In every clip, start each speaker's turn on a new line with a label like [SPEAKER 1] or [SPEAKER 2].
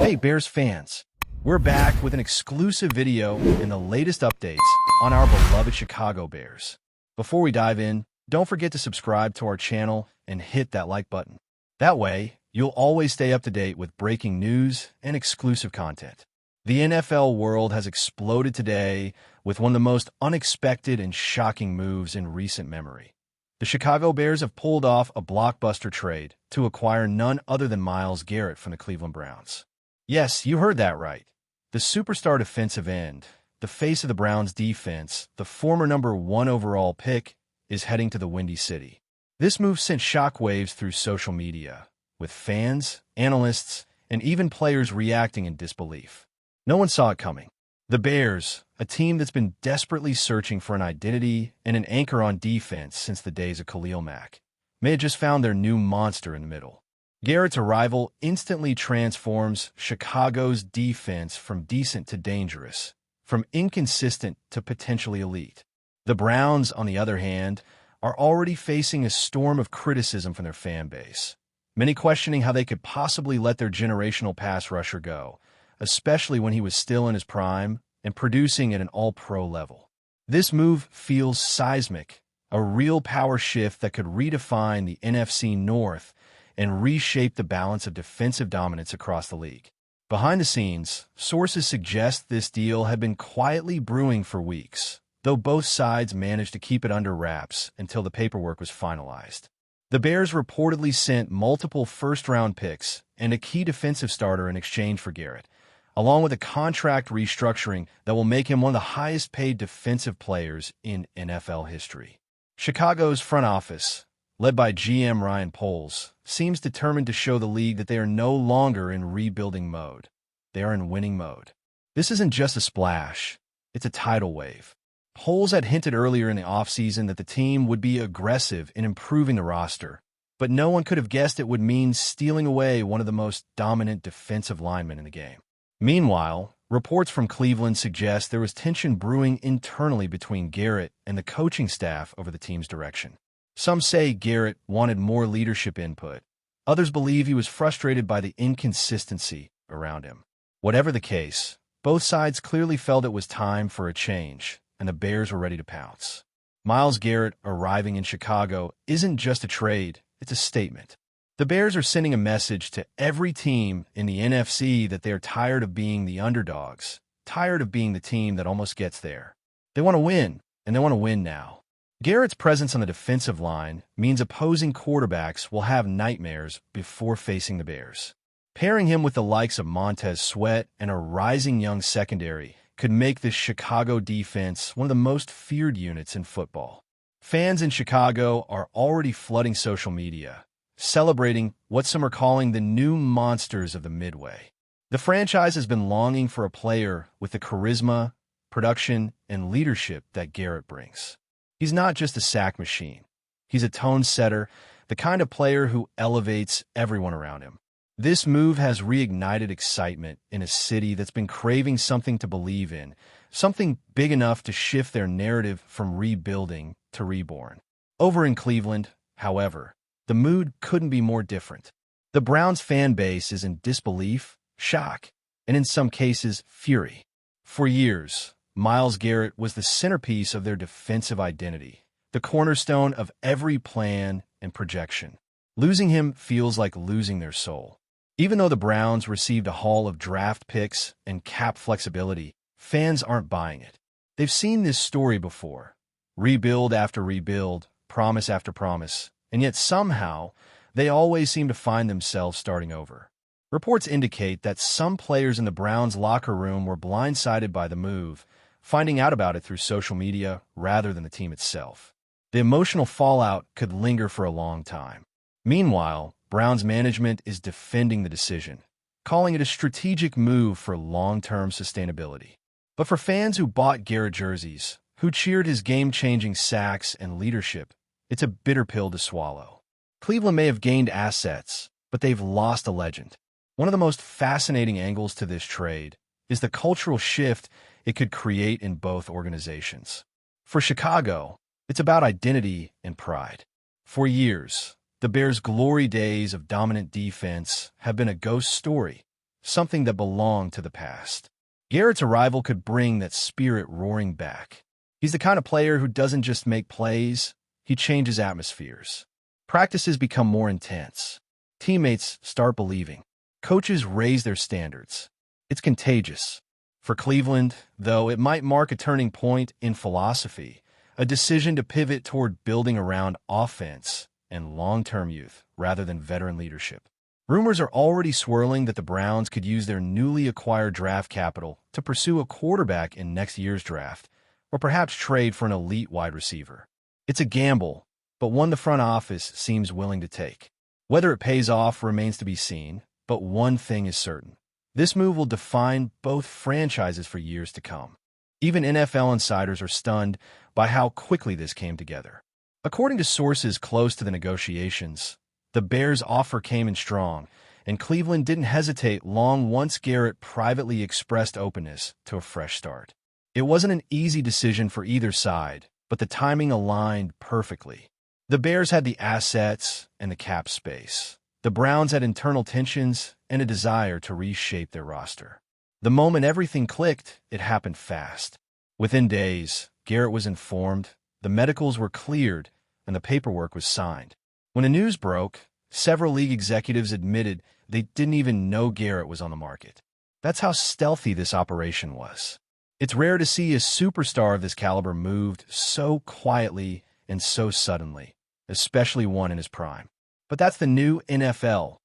[SPEAKER 1] Hey Bears fans, we're back with an exclusive video and the latest updates on our beloved Chicago Bears. Before we dive in, don't forget to subscribe to our channel and hit that like button. That way, you'll always stay up to date with breaking news and exclusive content. The NFL world has exploded today with one of the most unexpected and shocking moves in recent memory. The Chicago Bears have pulled off a blockbuster trade to acquire none other than Myles Garrett from the Cleveland Browns. Yes, you heard that right. The superstar defensive end, the face of the Browns defense, the former #1 overall pick, is heading to the Windy City. This move sent shockwaves through social media, with fans, analysts, and even players reacting in disbelief. No one saw it coming. The Bears, a team that's been desperately searching for an identity and an anchor on defense since the days of Khalil Mack, may have just found their new monster in the middle. Garrett's arrival instantly transforms Chicago's defense from decent to dangerous, from inconsistent to potentially elite. The Browns, on the other hand, are already facing a storm of criticism from their fan base, many questioning how they could possibly let their generational pass rusher go, especially when he was still in his prime and producing at an all-pro level. This move feels seismic, a real power shift that could redefine the NFC North and reshape the balance of defensive dominance across the league. Behind the scenes, sources suggest this deal had been quietly brewing for weeks, though both sides managed to keep it under wraps until the paperwork was finalized. The Bears reportedly sent multiple first-round picks and a key defensive starter in exchange for Garrett, along with a contract restructuring that will make him one of the highest-paid defensive players in NFL history. Chicago's front office, led by GM Ryan Poles, seems determined to show the league that they are no longer in rebuilding mode. They are in winning mode. This isn't just a splash, it's a tidal wave. Poles had hinted earlier in the offseason that the team would be aggressive in improving the roster, but no one could have guessed it would mean stealing away one of the most dominant defensive linemen in the game. Meanwhile, reports from Cleveland suggest there was tension brewing internally between Garrett and the coaching staff over the team's direction. Some say Garrett wanted more leadership input. Others believe he was frustrated by the inconsistency around him. Whatever the case, both sides clearly felt it was time for a change, and the Bears were ready to pounce. Myles Garrett arriving in Chicago isn't just a trade, it's a statement. The Bears are sending a message to every team in the NFC that they are tired of being the underdogs, tired of being the team that almost gets there. They want to win, and they want to win now. Garrett's presence on the defensive line means opposing quarterbacks will have nightmares before facing the Bears. Pairing him with the likes of Montez Sweat and a rising young secondary could make this Chicago defense one of the most feared units in football. Fans in Chicago are already flooding social media, celebrating what some are calling the new monsters of the Midway. The franchise has been longing for a player with the charisma, production, and leadership that Garrett brings. He's not just a sack machine. He's a tone setter, the kind of player who elevates everyone around him. This move has reignited excitement in a city that's been craving something to believe in, something big enough to shift their narrative from rebuilding to reborn. Over in Cleveland, however, the mood couldn't be more different. The Browns fan base is in disbelief, shock, and in some cases, fury. For years, Myles Garrett was the centerpiece of their defensive identity, the cornerstone of every plan and projection. Losing him feels like losing their soul. Even though the Browns received a haul of draft picks and cap flexibility, fans aren't buying it. They've seen this story before. Rebuild after rebuild, promise after promise, and yet somehow, they always seem to find themselves starting over. Reports indicate that some players in the Browns' locker room were blindsided by the move, finding out about it through social media rather than the team itself. The emotional fallout could linger for a long time. Meanwhile, Browns management is defending the decision, calling it a strategic move for long-term sustainability. But for fans who bought Garrett jerseys, who cheered his game-changing sacks and leadership, it's a bitter pill to swallow. Cleveland may have gained assets, but they've lost a legend. One of the most fascinating angles to this trade is the cultural shift it could create in both organizations. For Chicago, it's about identity and pride. For years, the Bears' glory days of dominant defense have been a ghost story, something that belonged to the past. Garrett's arrival could bring that spirit roaring back. He's the kind of player who doesn't just make plays, he changes atmospheres. Practices become more intense. Teammates start believing. Coaches raise their standards. It's contagious. For Cleveland, though, it might mark a turning point in philosophy, a decision to pivot toward building around offense and long-term youth rather than veteran leadership. Rumors are already swirling that the Browns could use their newly acquired draft capital to pursue a quarterback in next year's draft, or perhaps trade for an elite wide receiver. It's a gamble, but one the front office seems willing to take. Whether it pays off remains to be seen, but one thing is certain. This move will define both franchises for years to come. Even NFL insiders are stunned by how quickly this came together. According to sources close to the negotiations, the Bears' offer came in strong, and Cleveland didn't hesitate long once Garrett privately expressed openness to a fresh start. It wasn't an easy decision for either side, but the timing aligned perfectly. The Bears had the assets and the cap space. The Browns had internal tensions and a desire to reshape their roster. The moment everything clicked, it happened fast. Within days, Garrett was informed, the medicals were cleared, and the paperwork was signed. When the news broke, several league executives admitted they didn't even know Garrett was on the market. That's how stealthy this operation was. It's rare to see a superstar of this caliber moved so quietly and so suddenly, especially one in his prime. But that's the new NFL.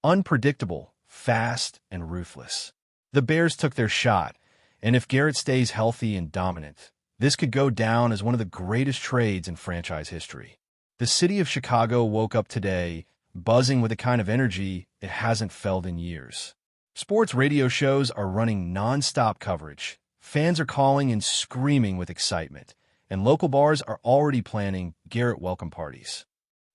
[SPEAKER 1] Unpredictable, fast, and ruthless. The Bears took their shot, and if Garrett stays healthy and dominant, this could go down as one of the greatest trades in franchise history. The city of Chicago woke up today, buzzing with a kind of energy it hasn't felt in years. Sports radio shows are running non-stop coverage. Fans are calling and screaming with excitement, and local bars are already planning Garrett welcome parties.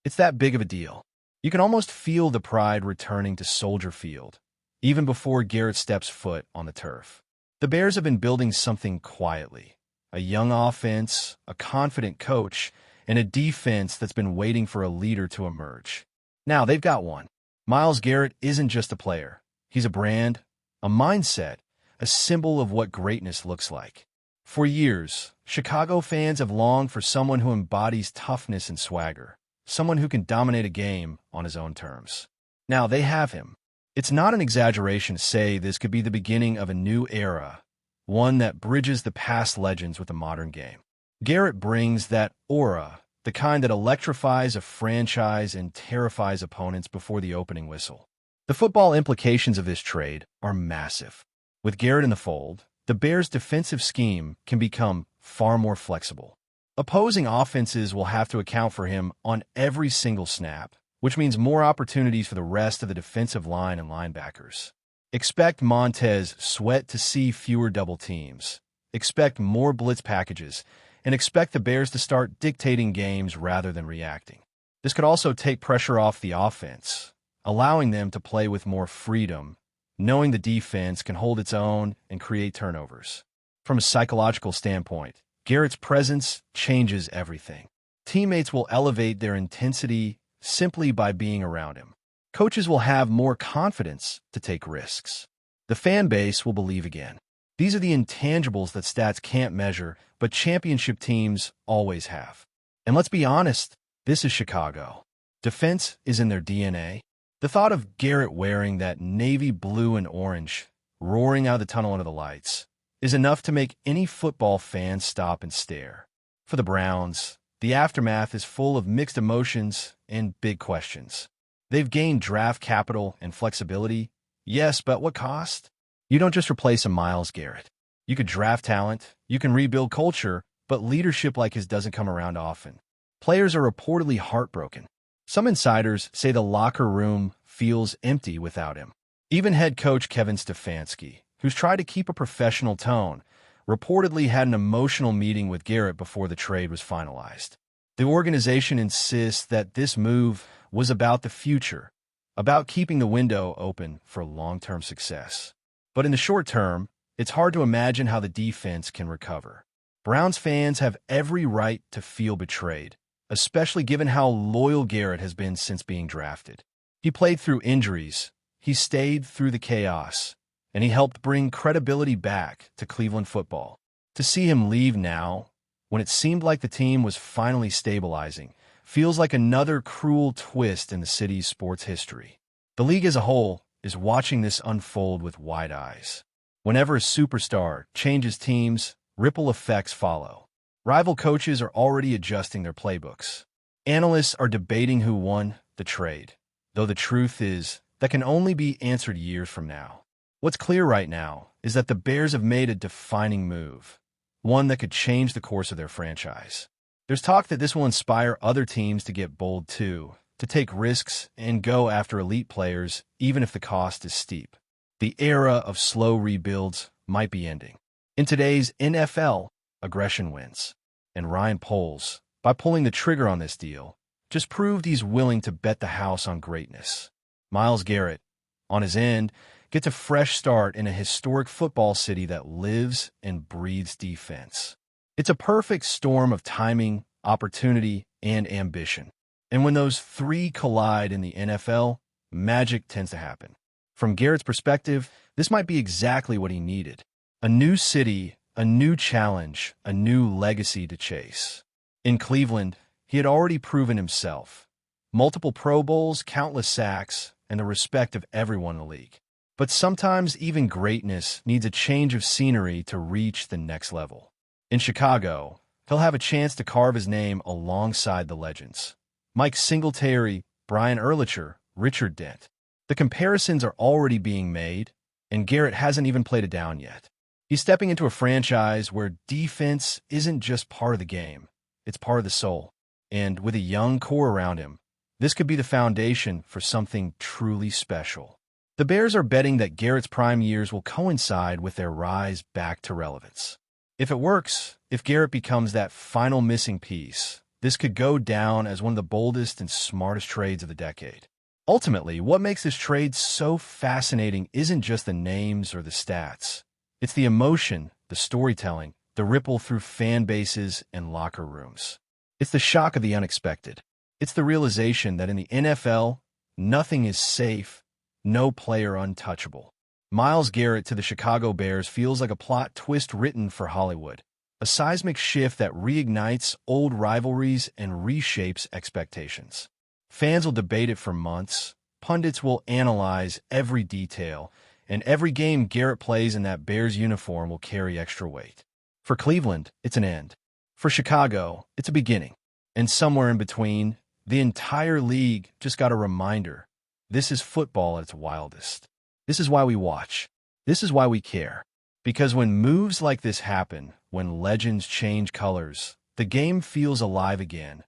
[SPEAKER 1] It's that big of a deal. You can almost feel the pride returning to Soldier Field, even before Garrett steps foot on the turf. The Bears have been building something quietly. A young offense, a confident coach, and a defense that's been waiting for a leader to emerge. Now they've got one. Myles Garrett isn't just a player. He's a brand, a mindset, a symbol of what greatness looks like. For years, Chicago fans have longed for someone who embodies toughness and swagger. Someone who can dominate a game on his own terms. Now they have him. It's not an exaggeration to say this could be the beginning of a new era, one that bridges the past legends with the modern game. Garrett brings that aura, the kind that electrifies a franchise and terrifies opponents before the opening whistle. The football implications of this trade are massive. With Garrett in the fold, the Bears' defensive scheme can become far more flexible. Opposing offenses will have to account for him on every single snap, which means more opportunities for the rest of the defensive line and linebackers. Expect Montez Sweat to see fewer double teams. Expect more blitz packages, and expect the Bears to start dictating games rather than reacting. This could also take pressure off the offense, allowing them to play with more freedom, knowing the defense can hold its own and create turnovers. From a psychological standpoint, Garrett's presence changes everything. Teammates will elevate their intensity simply by being around him. Coaches will have more confidence to take risks. The fan base will believe again. These are the intangibles that stats can't measure, but championship teams always have. And let's be honest, this is Chicago. Defense is in their DNA. The thought of Garrett wearing that navy blue and orange, roaring out of the tunnel under the lights, is enough to make any football fan stop and stare. For the Browns, the aftermath is full of mixed emotions and big questions. They've gained draft capital and flexibility, yes, but what cost? You don't just replace a Myles Garrett. You could draft talent, you can rebuild culture, but leadership like his doesn't come around often. Players are reportedly heartbroken. Some insiders say the locker room feels empty without him. Even head coach Kevin Stefanski, who's tried to keep a professional tone, reportedly had an emotional meeting with Garrett before the trade was finalized. The organization insists that this move was about the future, about keeping the window open for long-term success. But in the short term, it's hard to imagine how the defense can recover. Browns fans have every right to feel betrayed, especially given how loyal Garrett has been since being drafted. He played through injuries, he stayed through the chaos, and he helped bring credibility back to Cleveland football. To see him leave now, when it seemed like the team was finally stabilizing, feels like another cruel twist in the city's sports history. The league as a whole is watching this unfold with wide eyes. Whenever a superstar changes teams, ripple effects follow. Rival coaches are already adjusting their playbooks. Analysts are debating who won the trade, though the truth is that can only be answered years from now. What's clear right now is that the Bears have made a defining move, one that could change the course of their franchise. There's talk that this will inspire other teams to get bold too, to take risks and go after elite players even if the cost is steep. The era of slow rebuilds might be ending. In today's NFL, aggression wins. And Ryan Poles, by pulling the trigger on this deal, just proved he's willing to bet the house on greatness. Myles Garrett, on his end, gets a fresh start in a historic football city that lives and breathes defense. It's a perfect storm of timing, opportunity, and ambition. And when those three collide in the NFL, magic tends to happen. From Garrett's perspective, this might be exactly what he needed. A new city, a new challenge, a new legacy to chase. In Cleveland, he had already proven himself. Multiple Pro Bowls, countless sacks, and the respect of everyone in the league. But sometimes even greatness needs a change of scenery to reach the next level. In Chicago, he'll have a chance to carve his name alongside the legends. Mike Singletary, Brian Urlacher, Richard Dent. The comparisons are already being made, and Garrett hasn't even played it down yet. He's stepping into a franchise where defense isn't just part of the game, it's part of the soul. And with a young core around him, this could be the foundation for something truly special. The Bears are betting that Garrett's prime years will coincide with their rise back to relevance. If it works, if Garrett becomes that final missing piece, this could go down as one of the boldest and smartest trades of the decade. Ultimately, what makes this trade so fascinating isn't just the names or the stats. It's the emotion, the storytelling, the ripple through fan bases and locker rooms. It's the shock of the unexpected. It's the realization that in the NFL, nothing is safe, no player untouchable. Myles Garrett to the Chicago Bears feels like a plot twist written for Hollywood, a seismic shift that reignites old rivalries and reshapes expectations. Fans will debate it for months, pundits will analyze every detail, and every game Garrett plays in that Bears uniform will carry extra weight. For Cleveland, it's an end. For Chicago, it's a beginning. And somewhere in between, the entire league just got a reminder. This is football at its wildest. This is why we watch. This is why we care. Because when moves like this happen, when legends change colors, the game feels alive again.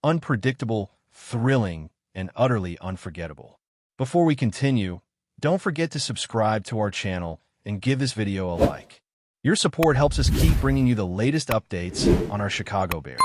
[SPEAKER 1] Unpredictable, thrilling, and utterly unforgettable. Before we continue, don't forget to subscribe to our channel and give this video a like. Your support helps us keep bringing you the latest updates on our Chicago Bears.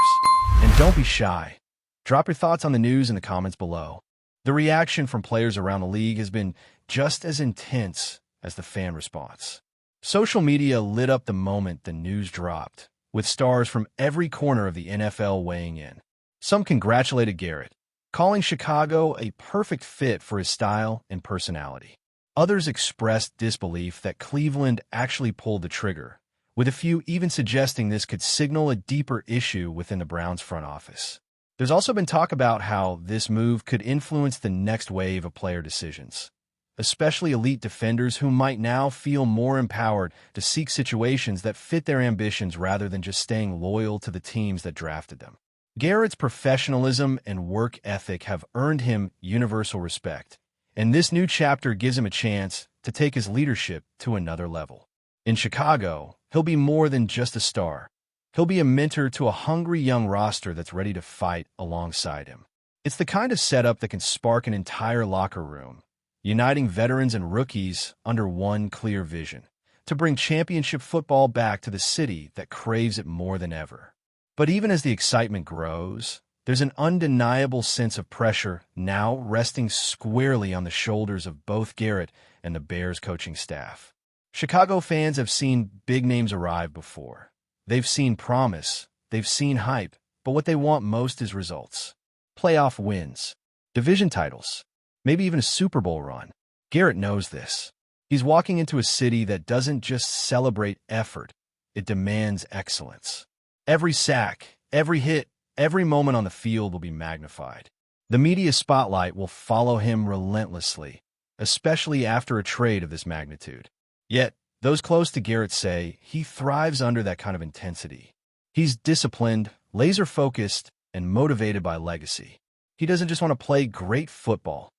[SPEAKER 1] And don't be shy. Drop your thoughts on the news in the comments below. The reaction from players around the league has been just as intense as the fan response. Social media lit up the moment the news dropped, with stars from every corner of the NFL weighing in. Some congratulated Garrett, calling Chicago a perfect fit for his style and personality. Others expressed disbelief that Cleveland actually pulled the trigger, with a few even suggesting this could signal a deeper issue within the Browns front office. There's also been talk about how this move could influence the next wave of player decisions, especially elite defenders who might now feel more empowered to seek situations that fit their ambitions rather than just staying loyal to the teams that drafted them. Garrett's professionalism and work ethic have earned him universal respect, and this new chapter gives him a chance to take his leadership to another level. In Chicago, he'll be more than just a star. He'll be a mentor to a hungry young roster that's ready to fight alongside him. It's the kind of setup that can spark an entire locker room, uniting veterans and rookies under one clear vision, to bring championship football back to the city that craves it more than ever. But even as the excitement grows, there's an undeniable sense of pressure now resting squarely on the shoulders of both Garrett and the Bears coaching staff. Chicago fans have seen big names arrive before. They've seen promise, they've seen hype, but what they want most is results. Playoff wins, division titles, maybe even a Super Bowl run. Garrett knows this. He's walking into a city that doesn't just celebrate effort, it demands excellence. Every sack, every hit, every moment on the field will be magnified. The media spotlight will follow him relentlessly, especially after a trade of this magnitude. Yet, those close to Garrett say he thrives under that kind of intensity. He's disciplined, laser-focused, and motivated by legacy. He doesn't just want to play great football.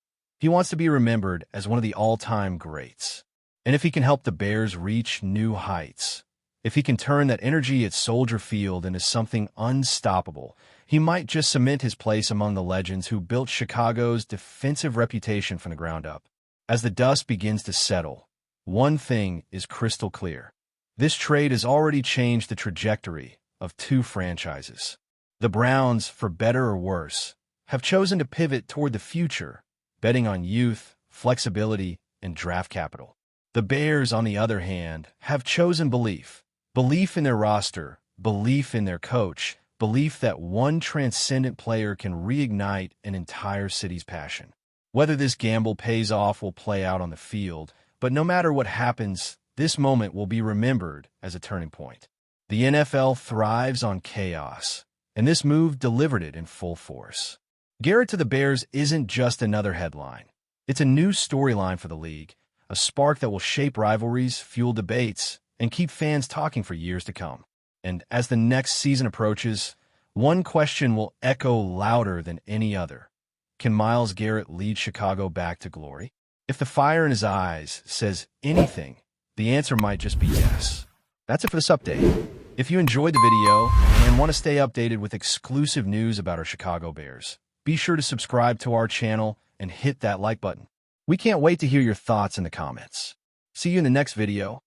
[SPEAKER 1] He wants to be remembered as one of the all-time greats. And if he can help the Bears reach new heights, if he can turn that energy at Soldier Field into something unstoppable, he might just cement his place among the legends who built Chicago's defensive reputation from the ground up. As the dust begins to settle, one thing is crystal clear. This trade has already changed the trajectory of two franchises. The Browns, for better or worse, have chosen to pivot toward the future, betting on youth, flexibility, and draft capital. The Bears, on the other hand, have chosen belief. Belief in their roster, belief in their coach, belief that one transcendent player can reignite an entire city's passion. Whether this gamble pays off will play out on the field, but no matter what happens, this moment will be remembered as a turning point. The NFL thrives on chaos, and this move delivered it in full force. Garrett to the Bears isn't just another headline. It's a new storyline for the league, a spark that will shape rivalries, fuel debates, and keep fans talking for years to come. And as the next season approaches, one question will echo louder than any other. Can Myles Garrett lead Chicago back to glory? If the fire in his eyes says anything, the answer might just be yes. That's it for this update. If you enjoyed the video and want to stay updated with exclusive news about our Chicago Bears, be sure to subscribe to our channel and hit that like button. We can't wait to hear your thoughts in the comments. See you in the next video.